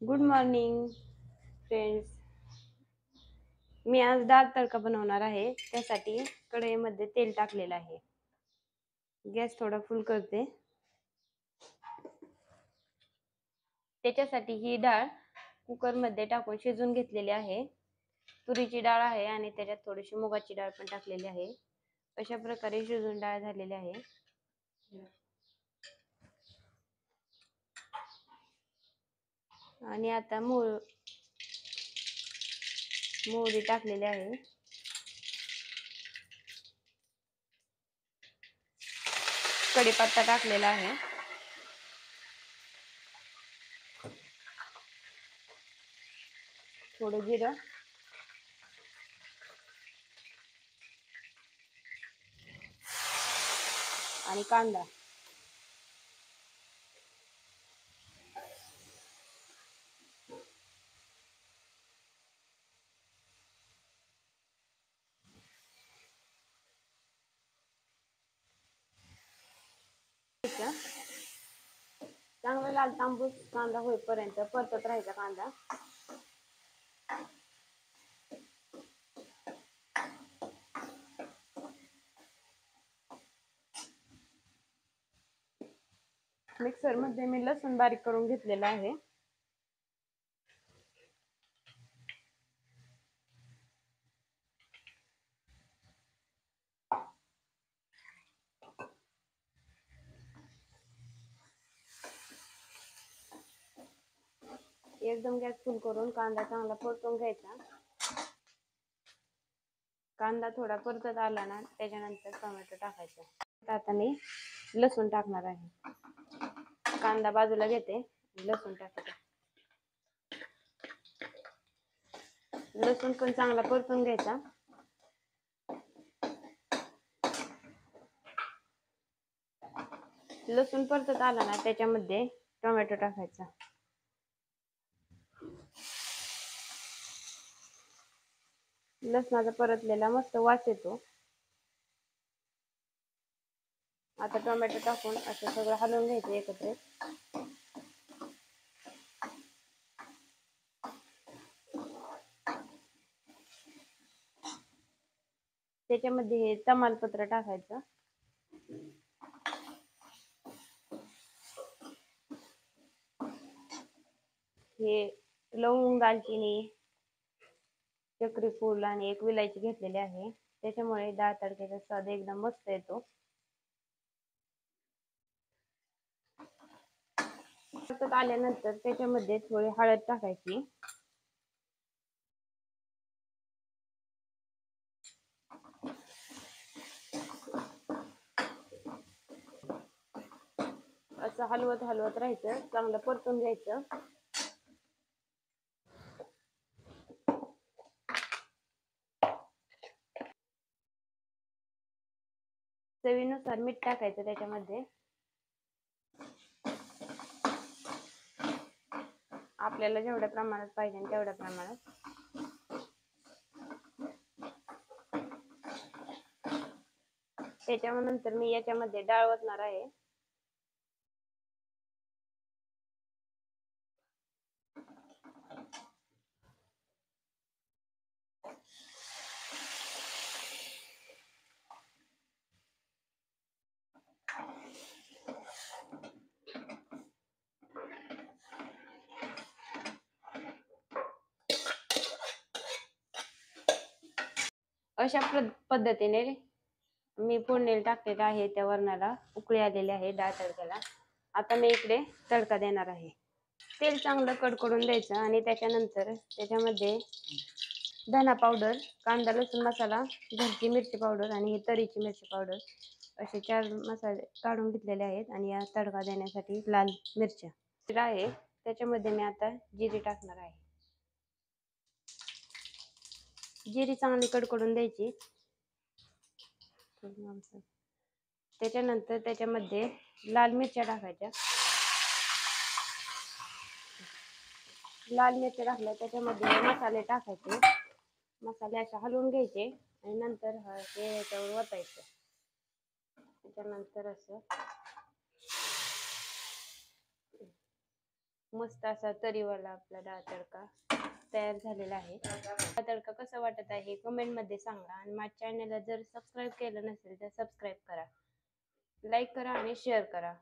Good morning friends. मी आज डाळ तडका बनवणार आहे. त्यासाठी कढईमध्ये तेल टाकलेलं आहे. गॅस थोडा फुल करते. त्याच्यासाठी ही डाळ कुकरमध्ये टाकून शिजवून घेतलेली आहे. तुरीची डाळ आहे आणि त्याच्यात थोडीशी मुगाची डाळ पण टाकलेली आहे. अशा प्रकारे शिजवून डाळ झालेली आहे. आणि आता मोहरी टाकलेली आहे. कढीपत्ता टाकलेला आहे. थोडं जिरं आणि कांदा. चांगला लाल तांबूस कांदा होईपर्यंत परतत राहायचा कांदा. मिक्सर मध्ये मी लसूण बारीक करून घेतलेला आहे. एकदम गॅस फुल करून कांदा चांगला परतून घ्यायचा. कांदा थोडा परतत आला ना त्याच्यानंतर टोमॅटो टाकायचा. आता मी लसूण टाकणार आहे. कांदा बाजूला घेते, लसूण टाकते. लसूण पण चांगला परतून घ्यायचा. लसूण परतत आला ना त्याच्यामध्ये टोमॅटो टाकायचा. लसणाचा परतलेला मस्त वास येतो. आता टोमॅटो टाकून असं सगळं हलवून घ्यायचं एकत्र. त्याच्यामध्ये हे तमालपत्र टाकायचं. हे लवंग, दालचिनी, चक्री फूल आणि एक विलायची घेतलेली आहे. त्याच्यामुळे डाळ तडक्याचा स्वाद एकदम मस्त येतो. परतत आल्यानंतर त्याच्यामध्ये थोडी हळद टाकायची. असं हलवत हलवत राहायचं, चांगलं परतून घ्यायचं. चवीनुसार मीठ टाकायचं त्याच्यामध्ये. आपल्याला जेवढ्या प्रमाणात पाहिजे तेवढ्या प्रमाणात. त्याच्यानंतर मी याच्यामध्ये डाळ ओतणार आहे. अशा पद्धतीने मी फोडणीला टाकलेलं आहे. त्या वरणाला उकळी आलेली आहे डाळ तडक्याला. आता मी इकडे तडका देणार आहे. तेल चांगलं कडकडून द्यायचं आणि त्याच्यानंतर त्याच्यामध्ये धना पावडर, कांदा लसूण मसाला, घरची मिरची पावडर आणि ही तरीची मिरची पावडर असे 4 मसाले काढून घेतलेले आहेत. आणि या तडका देण्यासाठी लाल मिरच्या आहे. त्याच्यामध्ये मी आता जिरे टाकणार आहे. जिरी चांगली कडकडून द्यायची. त्याच्यानंतर त्याच्यामध्ये लाल मिरच्या टाकायच्या. लाल मिरच्या टाकल्या त्याच्यामध्ये मसाले टाकायचे. मसाले असे हलवून घ्यायचे आणि नंतर हे याच्यावर ओतायचं. त्याच्यानंतर असं मस्त असा तरीवाला आपला डाळ तडका तयार झालेला आहे. हा तडका कसा वाटत आहे कमेंट मध्ये सांगा आणि माझ्या चॅनलला जर सबस्क्राईब केलं नसेल तर सबस्क्राईब करा, लाईक करा आणि शेअर करा.